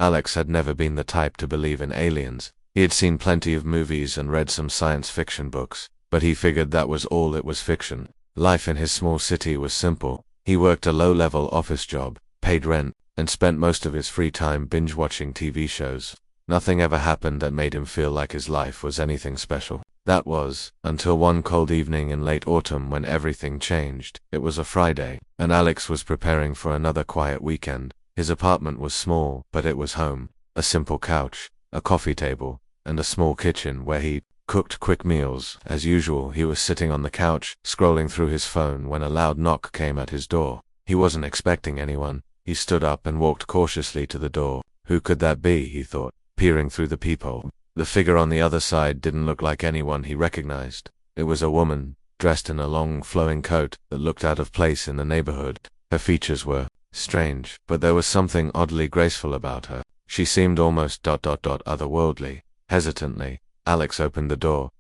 Alex had never been the type to believe in aliens. He had seen plenty of movies and read some science fiction books, but he figured that was all it was fiction. Life in his small city was simple. He worked a low-level office job, paid rent, and spent most of his free time binge-watching TV shows. Nothing ever happened that made him feel like his life was anything special. That was, until one cold evening in late autumn when everything changed. It was a Friday, and Alex was preparing for another quiet weekend. His apartment was small, but it was home. A simple couch, a coffee table, and a small kitchen where he cooked quick meals. As usual, he was sitting on the couch, scrolling through his phone when a loud knock came at his door. He wasn't expecting anyone. He stood up and walked cautiously to the door. Who could that be, he thought, peering through the peephole. The figure on the other side didn't look like anyone he recognized. It was a woman, dressed in a long, flowing coat that looked out of place in the neighborhood. Her features were strange, but there was something oddly graceful about her. She seemed almost otherworldly. Hesitantly, Alex opened the door.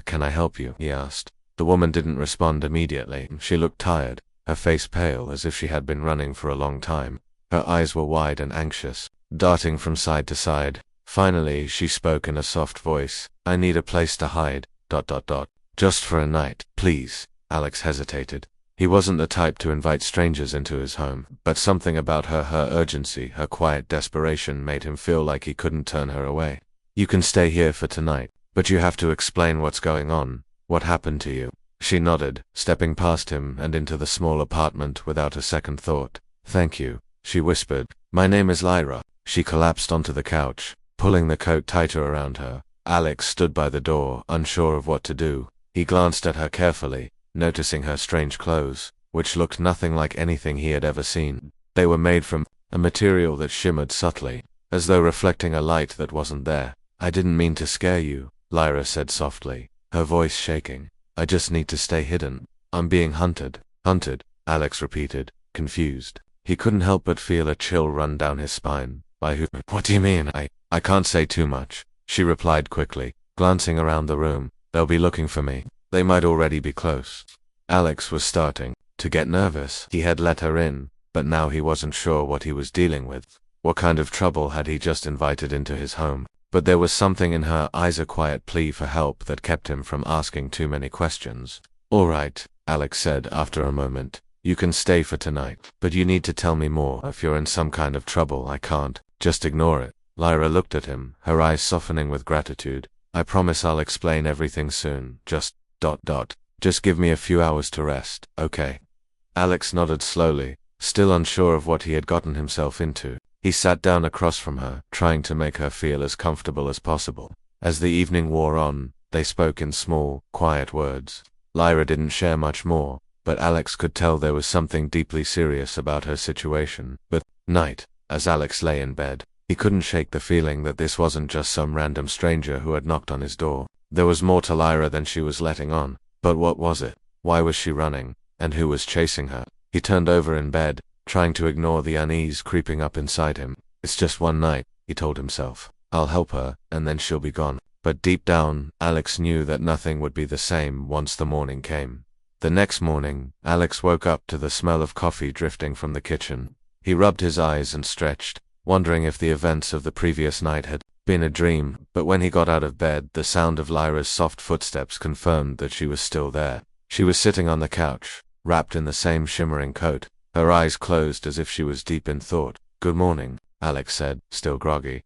Can I help you?" he asked. The woman didn't respond immediately. She looked tired, her face pale as if she had been running for a long time. Her eyes were wide and anxious, darting from side to side. Finally, she spoke in a soft voice. "I need a place to hide, just for a night, please." Alex hesitated. He wasn't the type to invite strangers into his home, but something about her urgency, her quiet desperation made him feel like he couldn't turn her away. "You can stay here for tonight, but you have to explain what's going on. What happened to you?" She nodded, stepping past him and into the small apartment without a second thought. "Thank you," she whispered. "My name is Lyra." She collapsed onto the couch, pulling the coat tighter around her. Alex stood by the door, unsure of what to do. He glanced at her carefully, noticing her strange clothes, which looked nothing like anything he had ever seen. They were made from a material that shimmered subtly, as though reflecting a light that wasn't there. "I didn't mean to scare you," Lyra said softly, her voice shaking. "I just need to stay hidden. I'm being hunted." "Hunted?" Alex repeated, confused. He couldn't help but feel a chill run down his spine. "By who? What do you mean?" I can't say too much," she replied quickly, glancing around the room. "They'll be looking for me. They might already be close." Alex was starting to get nervous. He had let her in, but now he wasn't sure what he was dealing with. What kind of trouble had he just invited into his home? But there was something in her eyes, a quiet plea for help, that kept him from asking too many questions. "All right," Alex said after a moment. "You can stay for tonight, but you need to tell me more. If you're in some kind of trouble, I can't just ignore it." Lyra looked at him, her eyes softening with gratitude. "I promise I'll explain everything soon. Just give me a few hours to rest, okay?" Alex nodded slowly, still unsure of what he had gotten himself into. He sat down across from her, trying to make her feel as comfortable as possible. As the evening wore on, they spoke in small, quiet words. Lyra didn't share much more, but Alex could tell there was something deeply serious about her situation. But night, as Alex lay in bed, he couldn't shake the feeling that this wasn't just some random stranger who had knocked on his door. There was more to Lyra than she was letting on. But what was it? Why was she running? And who was chasing her? He turned over in bed, trying to ignore the unease creeping up inside him. "It's just one night," he told himself. "I'll help her, and then she'll be gone." But deep down, Alex knew that nothing would be the same once the morning came. The next morning, Alex woke up to the smell of coffee drifting from the kitchen. He rubbed his eyes and stretched, wondering if the events of the previous night had been a dream. But when he got out of bed, the sound of Lyra's soft footsteps confirmed that she was still there. She was sitting on the couch, wrapped in the same shimmering coat, her eyes closed as if she was deep in thought. "Good morning," Alex said, still groggy.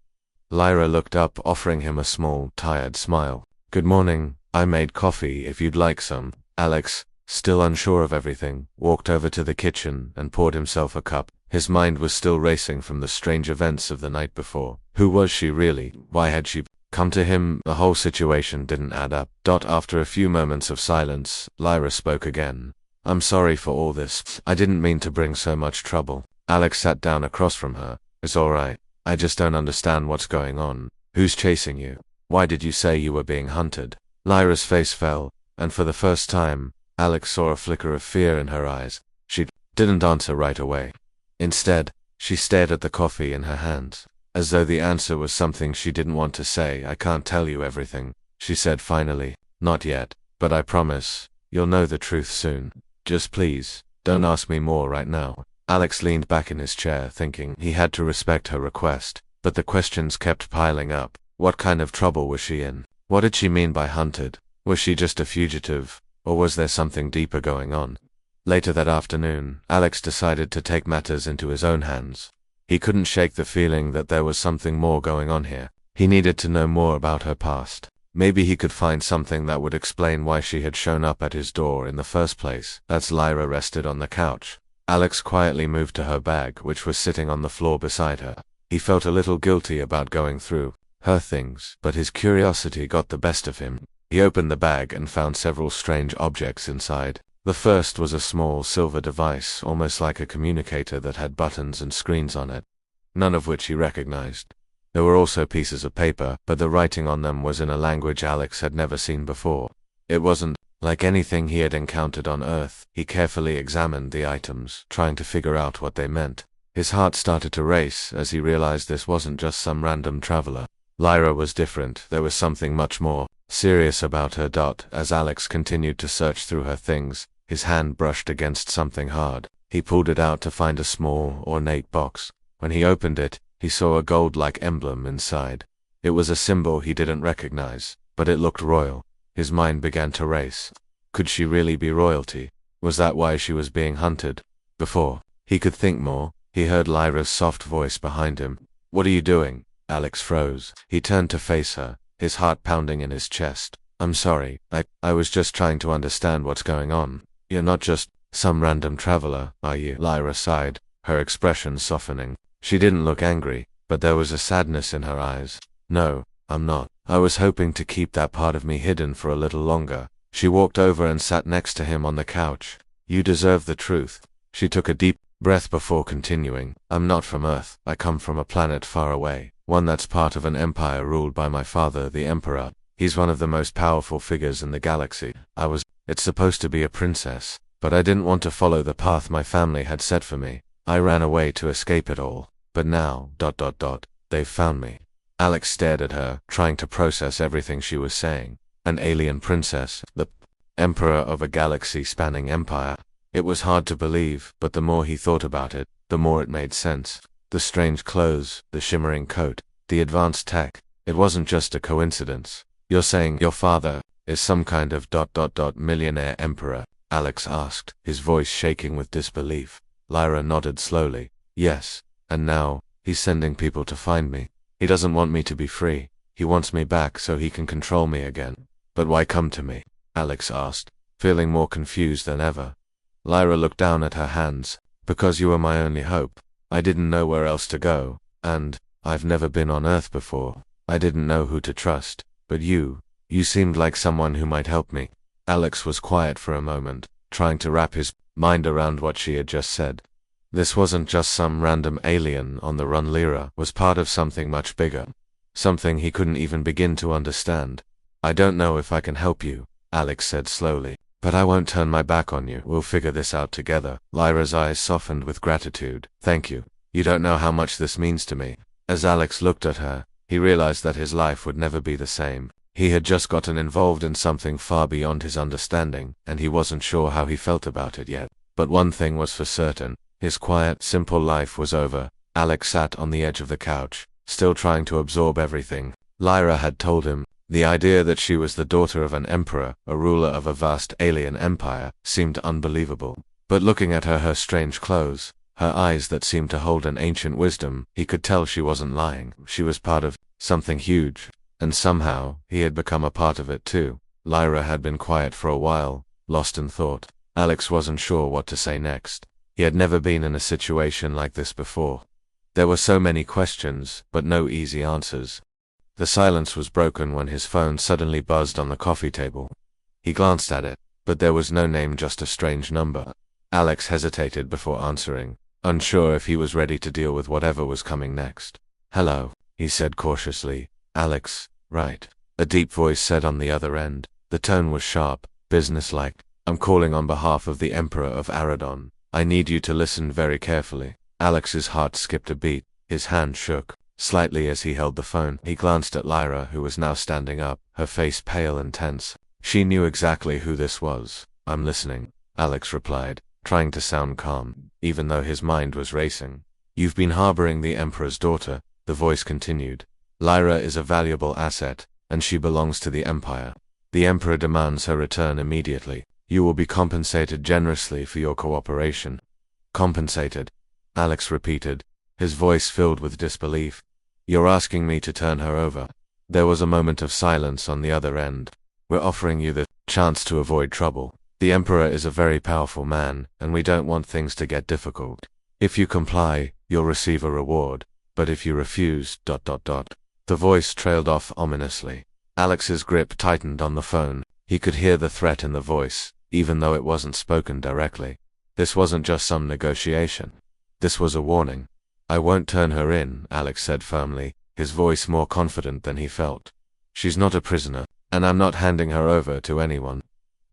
Lyra looked up, offering him a small, tired smile. "Good morning. I made coffee if you'd like some." Alex, still unsure of everything, walked over to the kitchen and poured himself a cup. His mind was still racing from the strange events of the night before. Who was she really? Why had she come to him? The whole situation didn't add up. After a few moments of silence, Lyra spoke again. "I'm sorry for all this. I didn't mean to bring so much trouble." Alex sat down across from her. "It's all right. I just don't understand what's going on. Who's chasing you? Why did you say you were being hunted?" Lyra's face fell, and for the first time, Alex saw a flicker of fear in her eyes. She didn't answer right away. Instead, she stared at the coffee in her hands, as though the answer was something she didn't want to say. "I can't tell you everything," she said finally. "Not yet, but I promise, you'll know the truth soon. Just please, don't ask me more right now." Alex leaned back in his chair, thinking he had to respect her request. but the questions kept piling up. What kind of trouble was she in? What did she mean by hunted? Was she just a fugitive, or was there something deeper going on? Later that afternoon, Alex decided to take matters into his own hands. He couldn't shake the feeling that there was something more going on here. He needed to know more about her past. Maybe he could find something that would explain why she had shown up at his door in the first place. As Lyra rested on the couch, Alex quietly moved to her bag, which was sitting on the floor beside her. He felt a little guilty about going through her things, but his curiosity got the best of him. He opened the bag and found several strange objects inside. The first was a small silver device, almost like a communicator that had buttons and screens on it, none of which he recognized. There were also pieces of paper, but the writing on them was in a language Alex had never seen before. It wasn't like anything he had encountered on Earth. He carefully examined the items, trying to figure out what they meant. His heart started to race as he realized this wasn't just some random traveler. Lyra was different. There was something much more serious about her. As Alex continued to search through her things, his hand brushed against something hard. He pulled it out to find a small, ornate box. When he opened it, he saw a gold-like emblem inside. It was a symbol he didn't recognize, but it looked royal. His mind began to race. Could she really be royalty? Was that why she was being hunted? Before he could think more, he heard Lyra's soft voice behind him. "What are you doing?" Alex froze. He turned to face her, his heart pounding in his chest. "I'm sorry. I was just trying to understand what's going on. You're not just some random traveler, are you?" Lyra sighed, her expression softening. She didn't look angry, but there was a sadness in her eyes. "No, I'm not. I was hoping to keep that part of me hidden for a little longer." She walked over and sat next to him on the couch. "You deserve the truth." She took a deep breath before continuing. "I'm not from Earth. I come from a planet far away, one that's part of an empire ruled by my father, the Emperor. He's one of the most powerful figures in the galaxy. It's supposed to be a princess, but I didn't want to follow the path my family had set for me. I ran away to escape it all. But now, they've found me." Alex stared at her, trying to process everything she was saying. An alien princess, the emperor of a galaxy-spanning empire. It was hard to believe, but the more he thought about it, the more it made sense. The strange clothes, the shimmering coat, the advanced tech. It wasn't just a coincidence. "You're saying your father is some kind of millionaire emperor?" Alex asked, his voice shaking with disbelief. Lyra nodded slowly. "Yes, and now he's sending people to find me. He doesn't want me to be free. He wants me back so he can control me again." "But why come to me?" Alex asked, feeling more confused than ever. Lyra looked down at her hands. "Because you were my only hope. I didn't know where else to go, and I've never been on Earth before. I didn't know who to trust, but you seemed like someone who might help me." Alex was quiet for a moment, trying to wrap his mind around what she had just said. This wasn't just some random alien on the run. Lyra was part of something much bigger, something he couldn't even begin to understand. "I don't know if I can help you," Alex said slowly, "but I won't turn my back on you. We'll figure this out together." Lyra's eyes softened with gratitude. "Thank you. You don't know how much this means to me." As Alex looked at her, he realized that his life would never be the same. He had just gotten involved in something far beyond his understanding, and he wasn't sure how he felt about it yet. But one thing was for certain. His quiet, simple life was over. Alex sat on the edge of the couch, still trying to absorb everything Lyra had told him. The idea that she was the daughter of an emperor, a ruler of a vast alien empire, seemed unbelievable. But looking at her strange clothes, her eyes that seemed to hold an ancient wisdom, he could tell she wasn't lying. She was part of something huge, and somehow he had become a part of it too. Lyra had been quiet for a while, lost in thought. Alex wasn't sure what to say next. He had never been in a situation like this before. There were so many questions, but no easy answers. The silence was broken when his phone suddenly buzzed on the coffee table. He glanced at it, but there was no name, just a strange number. Alex hesitated before answering, unsure if he was ready to deal with whatever was coming next. "Hello," he said cautiously. "Alex, right?" a deep voice said on the other end. The tone was sharp, businesslike. "I'm calling on behalf of the Emperor of Aradon. I need you to listen very carefully." Alex's heart skipped a beat. His hand shook slightly as he held the phone. He glanced at Lyra, who was now standing up, her face pale and tense. She knew exactly who this was. "I'm listening," Alex replied, trying to sound calm, even though his mind was racing. "You've been harboring the Emperor's daughter, the voice continued. Lyra is a valuable asset, and she belongs to the Empire. The Emperor demands her return immediately. You will be compensated generously for your cooperation. Compensated? Alex repeated, his voice filled with disbelief. You're asking me to turn her over? There was a moment of silence on the other end. We're offering you the chance to avoid trouble. The Emperor is a very powerful man, and we don't want things to get difficult. If you comply, you'll receive a reward, but if you refuse... The voice trailed off ominously. Alex's grip tightened on the phone. He could hear the threat in the voice, even though it wasn't spoken directly. This wasn't just some negotiation. This was a warning. I won't turn her in, Alex said firmly, his voice more confident than he felt. She's not a prisoner, and I'm not handing her over to anyone.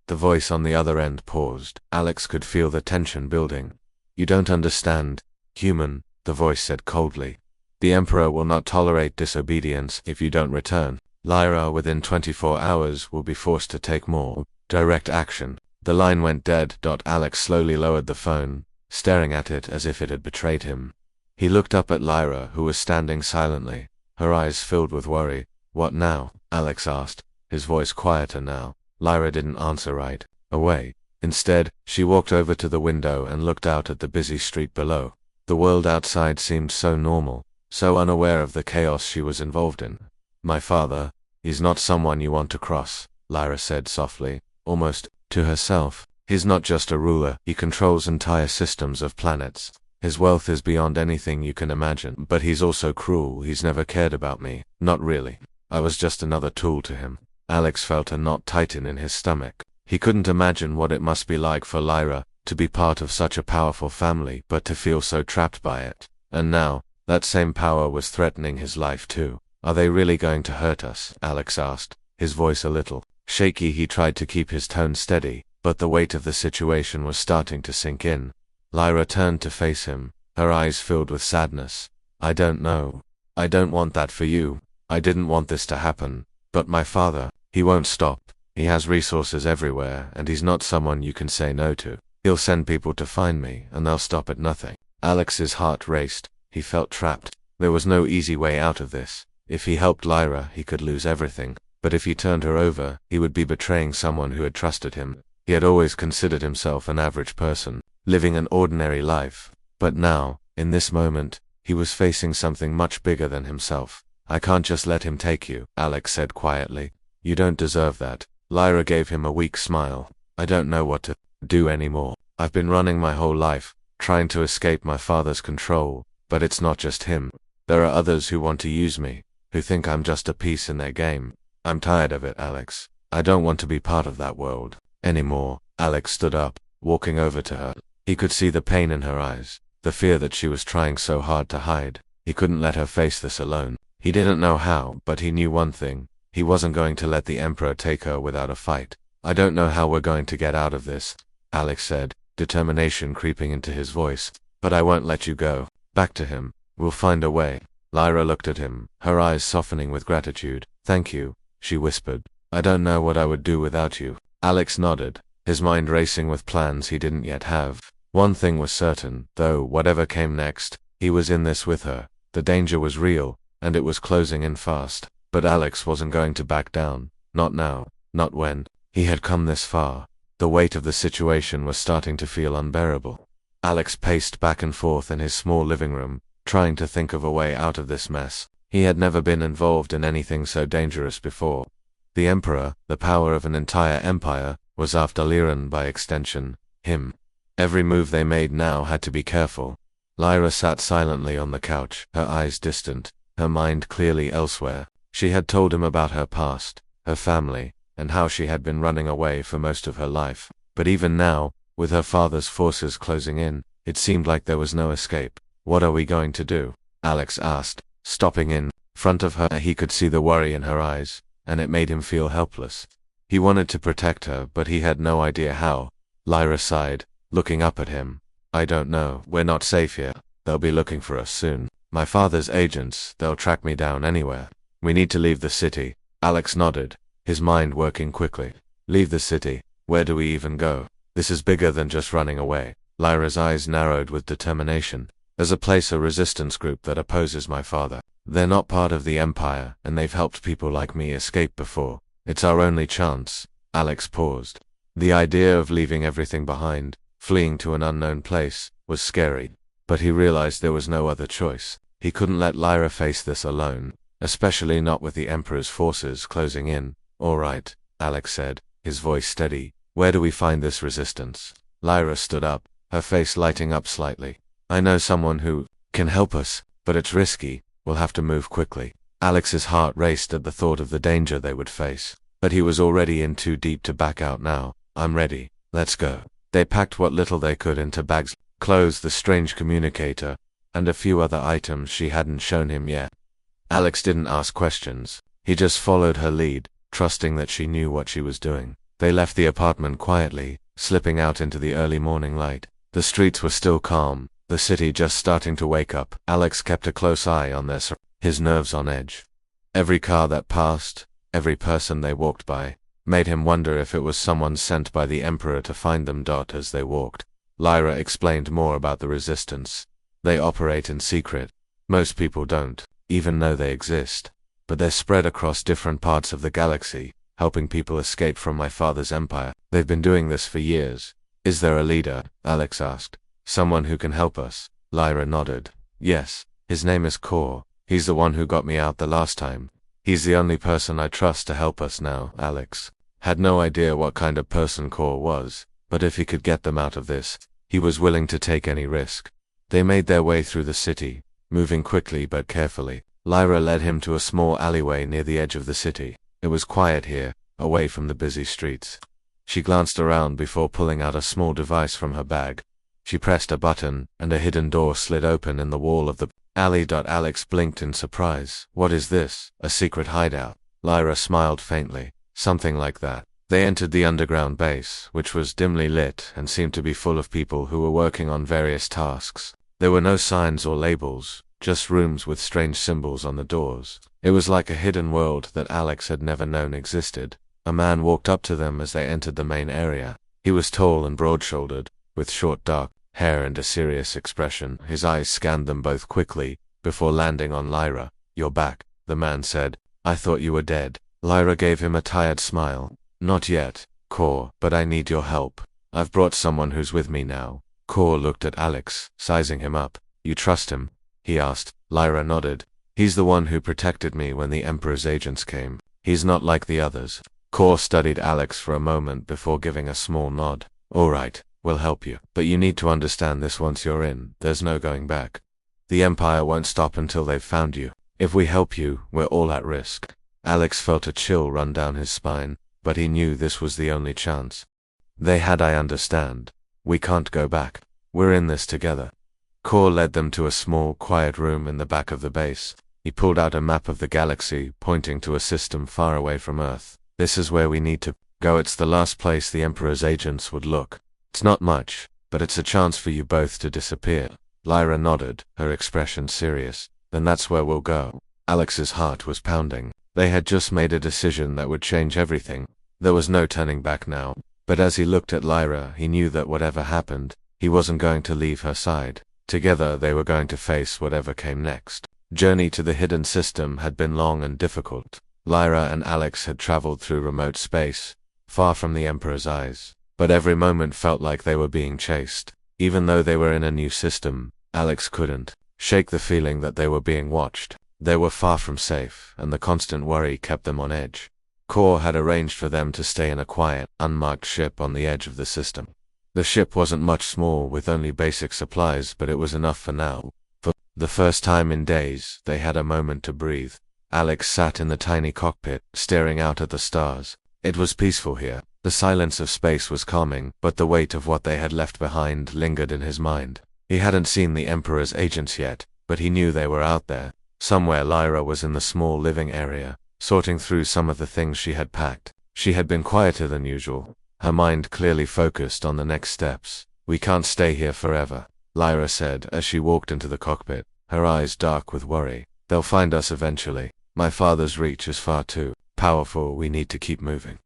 The voice on the other end paused. Alex could feel the tension building. You don't understand, human, the voice said coldly. The Emperor will not tolerate disobedience if you don't return. Lyra, within 24 hours, will be forced to take more direct action. The line went dead. Alex slowly lowered the phone, staring at it as if it had betrayed him. He looked up at Lyra, who was standing silently, her eyes filled with worry. What now? Alex asked, his voice quieter now. Lyra didn't answer right away. Instead, she walked over to the window and looked out at the busy street below. The world outside seemed so normal, so unaware of the chaos she was involved in. My father, he's not someone you want to cross, Lyra said softly, almost to herself. He's not just a ruler, he controls entire systems of planets. His wealth is beyond anything you can imagine, but he's also cruel. He's never cared about me. Not really. I was just another tool to him. Alex felt a knot tighten in his stomach. He couldn't imagine what it must be like for Lyra to be part of such a powerful family, but to feel so trapped by it. And now, that same power was threatening his life too. Are they really going to hurt us? Alex asked, his voice a little shaky. He tried to keep his tone steady, but the weight of the situation was starting to sink in. Lyra turned to face him, her eyes filled with sadness. I don't know. I don't want that for you. I didn't want this to happen. But my father, he won't stop. He has resources everywhere, and he's not someone you can say no to. He'll send people to find me, and they'll stop at nothing. Alex's heart raced. He felt trapped. There was no easy way out of this. If he helped Lyra, he could lose everything. But if he turned her over, he would be betraying someone who had trusted him. He had always considered himself an average person, living an ordinary life. But now, in this moment, he was facing something much bigger than himself. I can't just let him take you, Alex said quietly. You don't deserve that. Lyra gave him a weak smile. I don't know what to do anymore. I've been running my whole life, trying to escape my father's control, but it's not just him. There are others who want to use me, who think I'm just a piece in their game. I'm tired of it, Alex. I don't want to be part of that world anymore. Alex stood up, walking over to her. He could see the pain in her eyes, the fear that she was trying so hard to hide. He couldn't let her face this alone. He didn't know how, but he knew one thing. He wasn't going to let the Emperor take her without a fight. I don't know how we're going to get out of this, Alex said, determination creeping into his voice. But I won't let you go. Back to him. We'll find a way. Lyra looked at him, her eyes softening with gratitude. Thank you, she whispered. I don't know what I would do without you. Alex nodded, his mind racing with plans he didn't yet have. One thing was certain, though, whatever came next, he was in this with her. The danger was real, and it was closing in fast. But Alex wasn't going to back down. Not now. Not when he had come this far. The weight of the situation was starting to feel unbearable. Alex paced back and forth in his small living room, trying to think of a way out of this mess. He had never been involved in anything so dangerous before. The Emperor, the power of an entire empire, was after Lyran by extension, him. Every move they made now had to be careful. Lyra sat silently on the couch, her eyes distant, her mind clearly elsewhere. She had told him about her past, her family, and how she had been running away for most of her life. But even now, with her father's forces closing in, it seemed like there was no escape. What are we going to do? Alex asked, stopping in front of her. He could see the worry in her eyes, and it made him feel helpless. He wanted to protect her, but he had no idea how. Lyra sighed, looking up at him. I don't know. We're not safe here. They'll be looking for us soon. My father's agents, they'll track me down anywhere. We need to leave the city. Alex nodded, his mind working quickly. Leave the city? Where do we even go? This is bigger than just running away. Lyra's eyes narrowed with determination. There's a resistance group that opposes my father. They're not part of the Empire, and they've helped people like me escape before. It's our only chance. Alex paused. The idea of leaving everything behind, fleeing to an unknown place, was scary. But he realized there was no other choice. He couldn't let Lyra face this alone, especially not with the Emperor's forces closing in. All right, Alex said, his voice steady. Where do we find this resistance? Lyra stood up, her face lighting up slightly. I know someone who can help us, but it's risky. We'll have to move quickly. Alex's heart raced at the thought of the danger they would face, but he was already in too deep to back out now. I'm ready. Let's go. They packed what little they could into bags, clothes, the strange communicator, and a few other items she hadn't shown him yet. Alex didn't ask questions. He just followed her lead, trusting that she knew what she was doing. They left the apartment quietly, slipping out into the early morning light. The streets were still calm, the city just starting to wake up. Alex kept a close eye on their his nerves on edge. Every car that passed, every person they walked by, made him wonder if it was someone sent by the Emperor to find them. As they walked, Lyra explained more about the resistance. They operate in secret. Most people don't even know they exist, but they're spread across different parts of the galaxy, helping people escape from my father's empire. They've been doing this for years. Is there a leader? Alex asked. Someone who can help us? Lyra nodded. Yes, his name is Kor. He's the one who got me out the last time. He's the only person I trust to help us now. Alex had no idea what kind of person Kor was, but if he could get them out of this, he was willing to take any risk. They made their way through the city, moving quickly but carefully. Lyra led him to a small alleyway near the edge of the city. It was quiet here, away from the busy streets. She glanced around before pulling out a small device from her bag. She pressed a button, and a hidden door slid open in the wall of the alley. Alex blinked in surprise. What is this? A secret hideout? Lyra smiled faintly. Something like that. They entered the underground base, which was dimly lit and seemed to be full of people who were working on various tasks. There were no signs or labels, just rooms with strange symbols on the doors. It was like a hidden world that Alex had never known existed. A man walked up to them as they entered the main area. He was tall and broad-shouldered, with short dark hair and a serious expression. His eyes scanned them both quickly, before landing on Lyra. You're back, the man said. I thought you were dead. Lyra gave him a tired smile. Not yet, Kor, but I need your help. I've brought someone who's with me now. Kor looked at Alex, sizing him up. You trust him? He asked. Lyra nodded. He's the one who protected me when the Emperor's agents came. He's not like the others. Kor studied Alex for a moment before giving a small nod. All right, we'll help you. But you need to understand this: once you're in, there's no going back. The Empire won't stop until they've found you. If we help you, we're all at risk. Alex felt a chill run down his spine, but he knew this was the only chance. I understand. We can't go back. We're in this together. Kor led them to a small, quiet room in the back of the base. He pulled out a map of the galaxy, pointing to a system far away from Earth. This is where we need to go. It's the last place the Emperor's agents would look. It's not much, but it's a chance for you both to disappear. Lyra nodded, her expression serious. Then that's where we'll go. Alex's heart was pounding. They had just made a decision that would change everything. There was no turning back now. But as he looked at Lyra, he knew that whatever happened, he wasn't going to leave her side. Together they were going to face whatever came next. Journey to the hidden system had been long and difficult. Lyra and Alex had traveled through remote space, far from the Emperor's eyes. But every moment felt like they were being chased. Even though they were in a new system, Alex couldn't shake the feeling that they were being watched. They were far from safe, and the constant worry kept them on edge. Kor had arranged for them to stay in a quiet, unmarked ship on the edge of the system. The ship wasn't much small, with only basic supplies, but it was enough for now. For the first time in days, they had a moment to breathe. Alex sat in the tiny cockpit, staring out at the stars. It was peaceful here. The silence of space was calming, but the weight of what they had left behind lingered in his mind. He hadn't seen the Emperor's agents yet, but he knew they were out there. Somewhere Lyra was in the small living area, sorting through some of the things she had packed. She had been quieter than usual, her mind clearly focused on the next steps. We can't stay here forever, Lyra said as she walked into the cockpit, her eyes dark with worry. They'll find us eventually. My father's reach is far too powerful. We need to keep moving.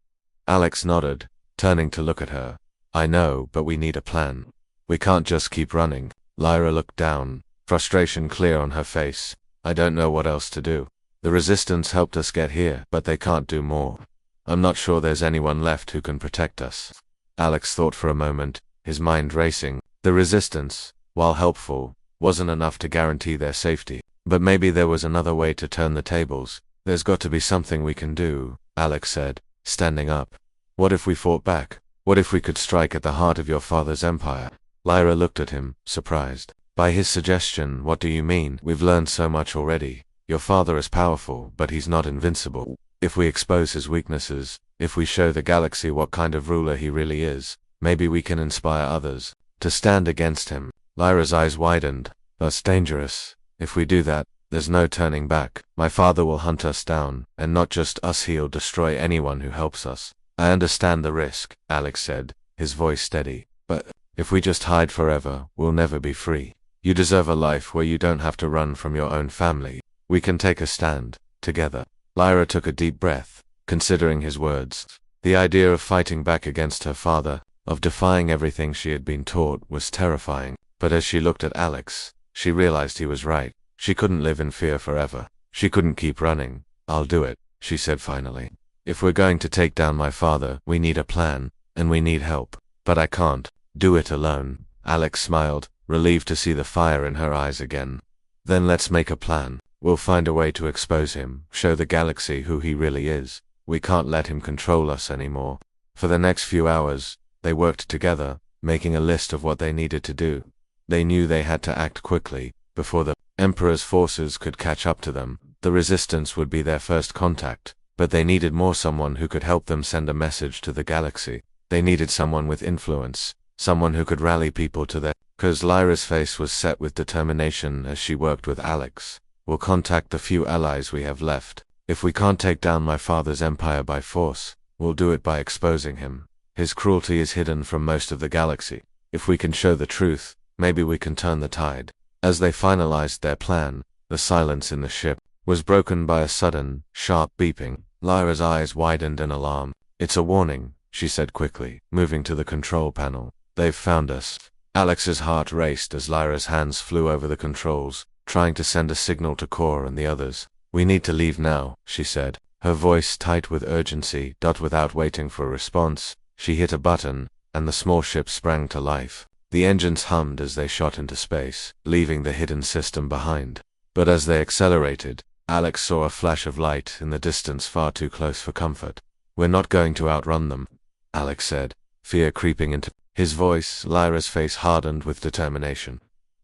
Alex nodded, turning to look at her. I know, but we need a plan. We can't just keep running. Lyra looked down, frustration clear on her face. I don't know what else to do. The Resistance helped us get here, but they can't do more. I'm not sure there's anyone left who can protect us." Alex thought for a moment, his mind racing. The Resistance, while helpful, wasn't enough to guarantee their safety. But maybe there was another way to turn the tables. "There's got to be something we can do," Alex said, standing up. "What if we fought back? What if we could strike at the heart of your father's empire?" Lyra looked at him, surprised. "By his suggestion, what do you mean? We've learned so much already. Your father is powerful, but he's not invincible. If we expose his weaknesses, if we show the galaxy what kind of ruler he really is, maybe we can inspire others to stand against him." Lyra's eyes widened. "That's dangerous. If we do that, there's no turning back. My father will hunt us down, and not just us, he'll destroy anyone who helps us." "I understand the risk," Alex said, his voice steady. "But if we just hide forever, we'll never be free. You deserve a life where you don't have to run from your own family. We can take a stand, together." Lyra took a deep breath, considering his words. The idea of fighting back against her father, of defying everything she had been taught, was terrifying. But as she looked at Alex, she realized he was right. She couldn't live in fear forever. She couldn't keep running. "I'll do it," she said finally. "If we're going to take down my father, we need a plan, and we need help. But I can't do it alone." Alex smiled, relieved to see the fire in her eyes again. "Then let's make a plan. We'll find a way to expose him, show the galaxy who he really is. We can't let him control us anymore." For the next few hours, they worked together, making a list of what they needed to do. They knew they had to act quickly, before the Emperor's forces could catch up to them. The Resistance would be their first contact, but they needed someone who could help them send a message to the galaxy. They needed someone with influence, someone who could rally people to their cause. Lyra's face was set with determination as she worked with Alex. "We'll contact the few allies we have left. If we can't take down my father's empire by force, we'll do it by exposing him. His cruelty is hidden from most of the galaxy. If we can show the truth, maybe we can turn the tide." As they finalized their plan, the silence in the ship was broken by a sudden, sharp beeping. Lyra's eyes widened in alarm. "It's a warning," she said quickly, moving to the control panel. "They've found us." Alex's heart raced as Lyra's hands flew over the controls, trying to send a signal to Core and the others. "We need to leave now," she said, her voice tight with urgency. Without waiting for a response, she hit a button, and the small ship sprang to life. The engines hummed as they shot into space, leaving the hidden system behind. But as they accelerated, Alex saw a flash of light in the distance far too close for comfort. "We're not going to outrun them," Alex said, fear creeping into his voice. Lyra's face hardened with determination.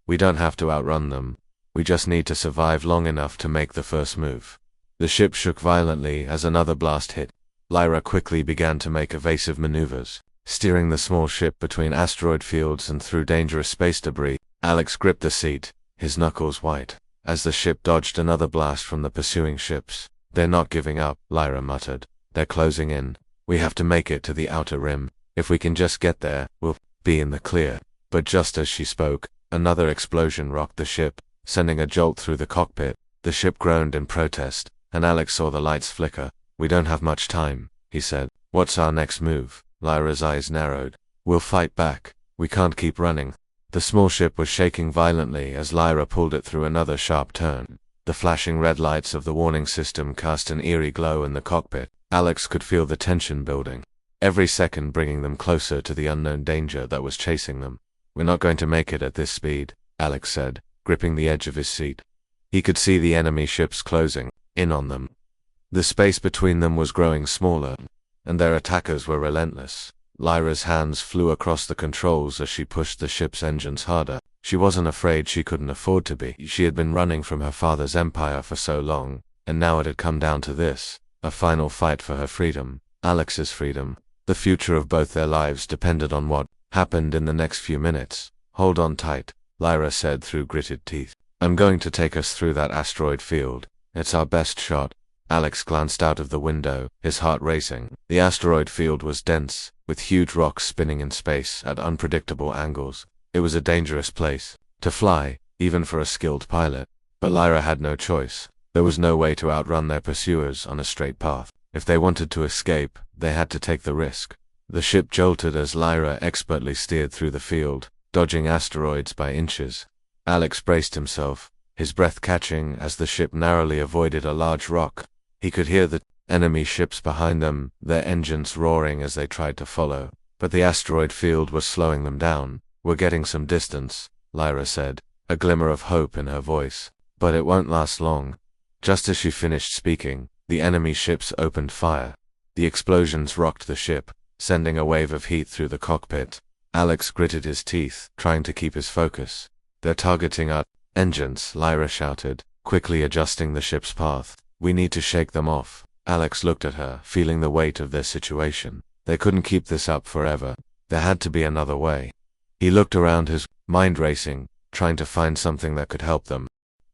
"We don't have to outrun them. We just need to survive long enough to make the first move." The ship shook violently as another blast hit. Lyra quickly began to make evasive maneuvers, steering the small ship between asteroid fields and through dangerous space debris. Alex gripped the seat, his knuckles white, as the ship dodged another blast from the pursuing ships. "They're not giving up," Lyra muttered. "They're closing in. We have to make it to the outer rim. If we can just get there, we'll be in the clear." But just as she spoke, another explosion rocked the ship, sending a jolt through the cockpit. The ship groaned in protest, and Alex saw the lights flicker. "We don't have much time," he said. "What's our next move?" Lyra's eyes narrowed. "We'll fight back. We can't keep running." The small ship was shaking violently as Lyra pulled it through another sharp turn. The flashing red lights of the warning system cast an eerie glow in the cockpit. Alex could feel the tension building, every second bringing them closer to the unknown danger that was chasing them. "We're not going to make it at this speed," Alex said, gripping the edge of his seat. He could see the enemy ships closing in on them. The space between them was growing smaller, and their attackers were relentless. Lyra's hands flew across the controls as she pushed the ship's engines harder. She wasn't afraid, she couldn't afford to be. She had been running from her father's empire for so long, and now it had come down to this, a final fight for her freedom, Alex's freedom. The future of both their lives depended on what happened in the next few minutes. "Hold on tight," Lyra said through gritted teeth. "I'm going to take us through that asteroid field. It's our best shot." Alex glanced out of the window, his heart racing. The asteroid field was dense, with huge rocks spinning in space at unpredictable angles. It was a dangerous place to fly, even for a skilled pilot. But Lyra had no choice. There was no way to outrun their pursuers on a straight path. If they wanted to escape, they had to take the risk. The ship jolted as Lyra expertly steered through the field, dodging asteroids by inches. Alex braced himself, his breath catching as the ship narrowly avoided a large rock. He could hear the enemy ships behind them, their engines roaring as they tried to follow. But the asteroid field was slowing them down. "We're getting some distance," Lyra said, a glimmer of hope in her voice. "But it won't last long." Just as she finished speaking, the enemy ships opened fire. The explosions rocked the ship, sending a wave of heat through the cockpit. Alex gritted his teeth, trying to keep his focus. "They're targeting our engines," Lyra shouted, quickly adjusting the ship's path. "We need to shake them off." Alex looked at her, feeling the weight of their situation. They couldn't keep this up forever. There had to be another way. He looked around, his mind racing, trying to find something that could help them.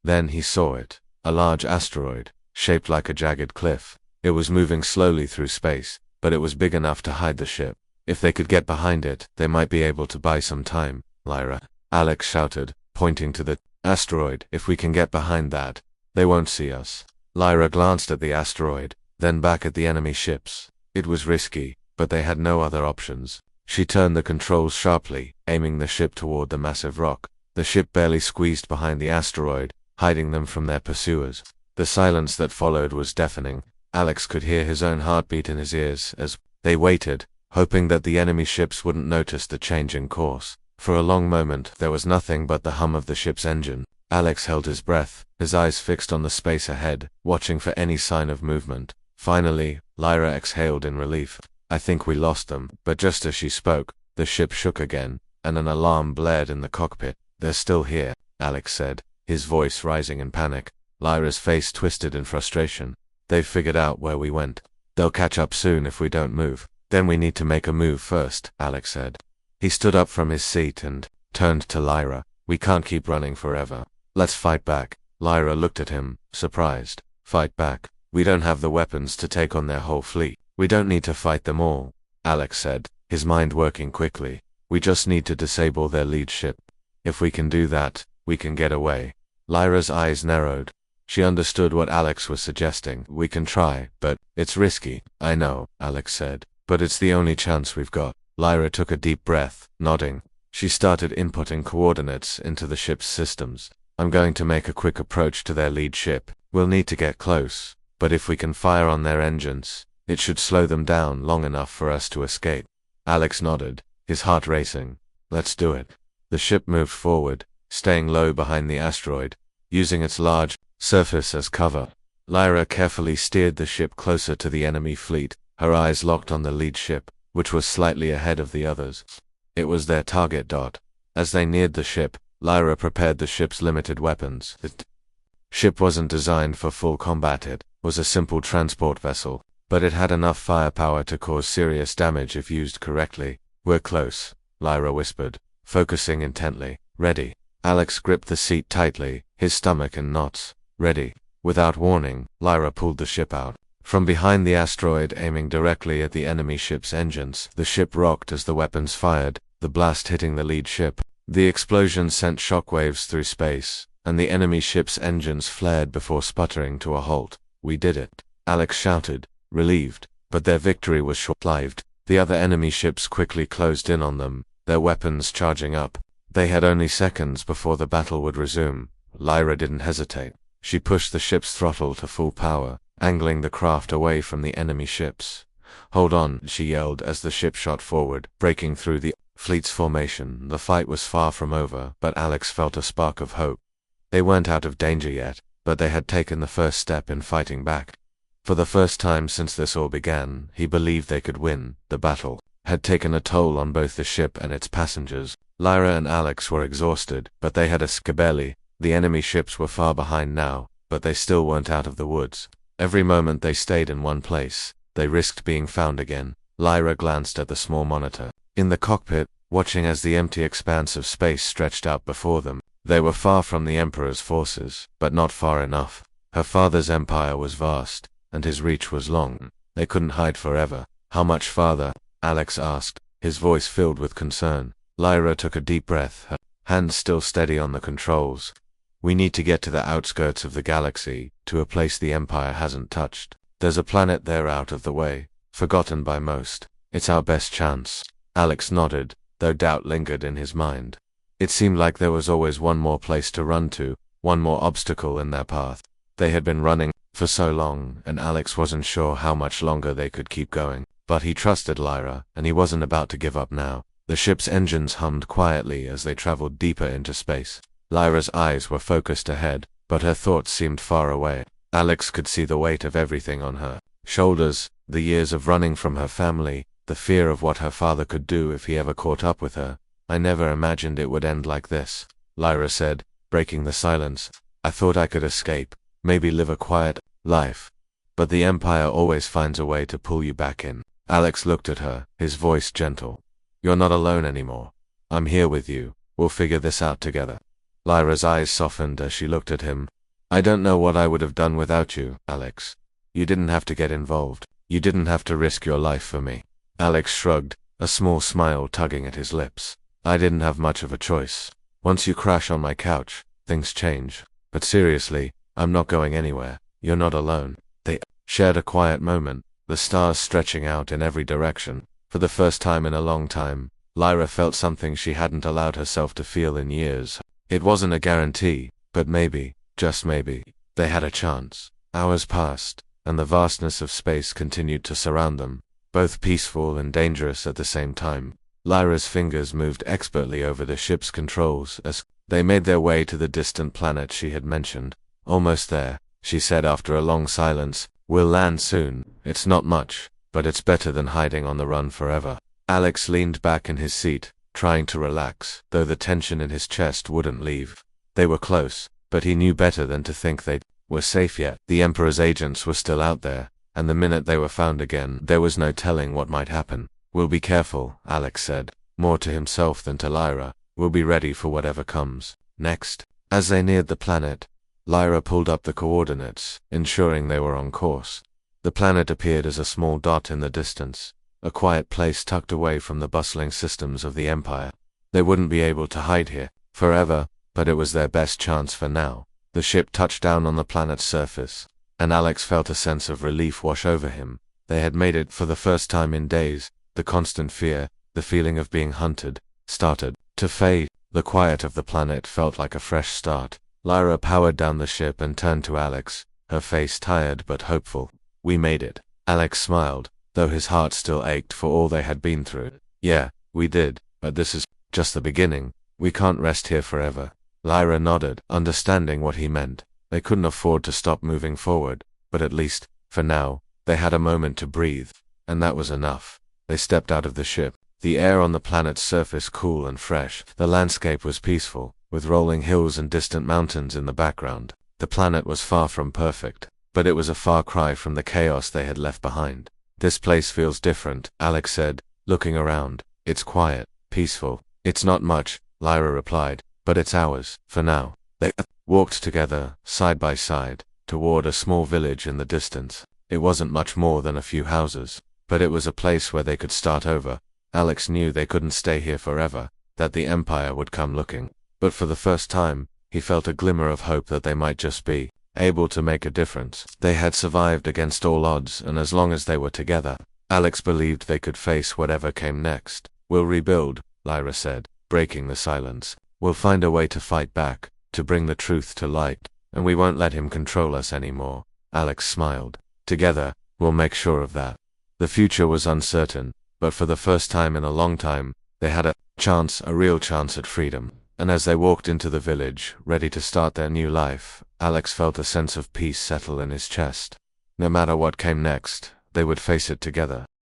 Then he saw it. A large asteroid, shaped like a jagged cliff. It was moving slowly through space, but it was big enough to hide the ship. If they could get behind it, they might be able to buy some time. "Lyra," Alex shouted, pointing to the asteroid. "If we can get behind that, they won't see us." Lyra glanced at the asteroid, then back at the enemy ships. It was risky, but they had no other options. She turned the controls sharply, aiming the ship toward the massive rock. The ship barely squeezed behind the asteroid, hiding them from their pursuers. The silence that followed was deafening. Alex could hear his own heartbeat in his ears as they waited, hoping that the enemy ships wouldn't notice the change in course. For a long moment, there was nothing but the hum of the ship's engine. Alex held his breath, his eyes fixed on the space ahead, watching for any sign of movement. Finally, Lyra exhaled in relief. "I think we lost them." But just as she spoke, the ship shook again, and an alarm blared in the cockpit. "They're still here," Alex said, his voice rising in panic. Lyra's face twisted in frustration. "They've figured out where we went. They'll catch up soon if we don't move." "Then we need to make a move first," Alex said. He stood up from his seat and turned to Lyra. "We can't keep running forever. Let's fight back." Lyra looked at him, surprised. "Fight back? We don't have the weapons to take on their whole fleet." "We don't need to fight them all," Alex said, his mind working quickly. "We just need to disable their lead ship. If we can do that, we can get away." Lyra's eyes narrowed. She understood what Alex was suggesting. "We can try, but it's risky." "I know," Alex said, "but it's the only chance we've got." Lyra took a deep breath, nodding. She started inputting coordinates into the ship's systems. "I'm going to make a quick approach to their lead ship. We'll need to get close, but if we can fire on their engines, it should slow them down long enough for us to escape." Alex nodded, his heart racing. "Let's do it." The ship moved forward, staying low behind the asteroid, using its large surface as cover. Lyra carefully steered the ship closer to the enemy fleet, her eyes locked on the lead ship, which was slightly ahead of the others. It was their target dot. As they neared the ship, Lyra prepared the ship's limited weapons. The ship wasn't designed for full combat. It was a simple transport vessel, but it had enough firepower to cause serious damage if used correctly. "We're close," Lyra whispered, focusing intently. "Ready." Alex gripped the seat tightly, his stomach in knots. "Ready." Without warning, Lyra pulled the ship out. From behind the asteroid, aiming directly at the enemy ship's engines, the ship rocked as the weapons fired, the blast hitting the lead ship. The explosion sent shockwaves through space, and the enemy ship's engines flared before sputtering to a halt. "We did it," Alex shouted, relieved, but their victory was short-lived. The other enemy ships quickly closed in on them, their weapons charging up. They had only seconds before the battle would resume. Lyra didn't hesitate. She pushed the ship's throttle to full power, angling the craft away from the enemy ships. "Hold on," she yelled as the ship shot forward, breaking through the fleet's formation. The fight was far from over, but Alex felt a spark of hope. They weren't out of danger yet, but they had taken the first step in fighting back. For the first time since this all began, he believed they could win. The battle had taken a toll on both the ship and its passengers. Lyra and Alex were exhausted, but they had a skabelli. The enemy ships were far behind now, but they still weren't out of the woods. Every moment they stayed in one place, they risked being found again. Lyra glanced at the small monitor in the cockpit, watching as the empty expanse of space stretched out before them. They were far from the Emperor's forces, but not far enough. Her father's empire was vast, and his reach was long. They couldn't hide forever. "How much farther?" Alex asked, his voice filled with concern. Lyra took a deep breath, her hands still steady on the controls. "We need to get to the outskirts of the galaxy, to a place the Empire hasn't touched. There's a planet there out of the way, forgotten by most. It's our best chance." Alex nodded, though doubt lingered in his mind. It seemed like there was always one more place to run to, one more obstacle in their path. They had been running for so long, and Alex wasn't sure how much longer they could keep going. But he trusted Lyra, and he wasn't about to give up now. The ship's engines hummed quietly as they traveled deeper into space. Lyra's eyes were focused ahead, but her thoughts seemed far away. Alex could see the weight of everything on her shoulders, the years of running from her family, the fear of what her father could do if he ever caught up with her. "I never imagined it would end like this," Lyra said, breaking the silence. "I thought I could escape, maybe live a quiet life. But the Empire always finds a way to pull you back in." Alex looked at her, his voice gentle. "You're not alone anymore. I'm here with you. We'll figure this out together." Lyra's eyes softened as she looked at him. "I don't know what I would have done without you, Alex. You didn't have to get involved. You didn't have to risk your life for me." Alex shrugged, a small smile tugging at his lips. "I didn't have much of a choice. Once you crash on my couch, things change. But seriously, I'm not going anywhere. You're not alone." They shared a quiet moment, the stars stretching out in every direction. For the first time in a long time, Lyra felt something she hadn't allowed herself to feel in years. It wasn't a guarantee, but maybe, just maybe, they had a chance. Hours passed, and the vastness of space continued to surround them, both peaceful and dangerous at the same time. Lyra's fingers moved expertly over the ship's controls as they made their way to the distant planet she had mentioned. "Almost there," she said after a long silence. "We'll land soon. It's not much, but it's better than hiding on the run forever." Alex leaned back in his seat, trying to relax, though the tension in his chest wouldn't leave. They were close, but he knew better than to think they were safe yet. The Emperor's agents were still out there, and the minute they were found again, there was no telling what might happen. "We'll be careful," Alex said, more to himself than to Lyra. "We'll be ready for whatever comes next." As they neared the planet, Lyra pulled up the coordinates, ensuring they were on course. The planet appeared as a small dot in the distance, a quiet place tucked away from the bustling systems of the Empire. They wouldn't be able to hide here forever, but it was their best chance for now. The ship touched down on the planet's surface, and Alex felt a sense of relief wash over him. They had made it for the first time in days. The constant fear, the feeling of being hunted, started to fade. The quiet of the planet felt like a fresh start. Lyra powered down the ship and turned to Alex, her face tired but hopeful. "We made it." Alex smiled, though his heart still ached for all they had been through. "Yeah, we did, but this is just the beginning. We can't rest here forever." Lyra nodded, understanding what he meant. They couldn't afford to stop moving forward, but at least, for now, they had a moment to breathe, and that was enough. They stepped out of the ship, the air on the planet's surface cool and fresh. The landscape was peaceful, with rolling hills and distant mountains in the background. The planet was far from perfect, but it was a far cry from the chaos they had left behind. "This place feels different," Alex said, looking around. "It's quiet, peaceful." "It's not much," Lyra replied, "but it's ours, for now." They walked together, side by side, toward a small village in the distance. It wasn't much more than a few houses, but it was a place where they could start over. Alex knew they couldn't stay here forever, that the Empire would come looking. But for the first time, he felt a glimmer of hope that they might just be able to make a difference. They had survived against all odds, and as long as they were together, Alex believed they could face whatever came next. "We'll rebuild," Lyra said, breaking the silence. "We'll find a way to fight back, to bring the truth to light, and we won't let him control us anymore." Alex smiled. "Together, we'll make sure of that." The future was uncertain, but for the first time in a long time, they had a real chance at freedom. And as they walked into the village, ready to start their new life, Alex felt a sense of peace settle in his chest. No matter what came next, they would face it together.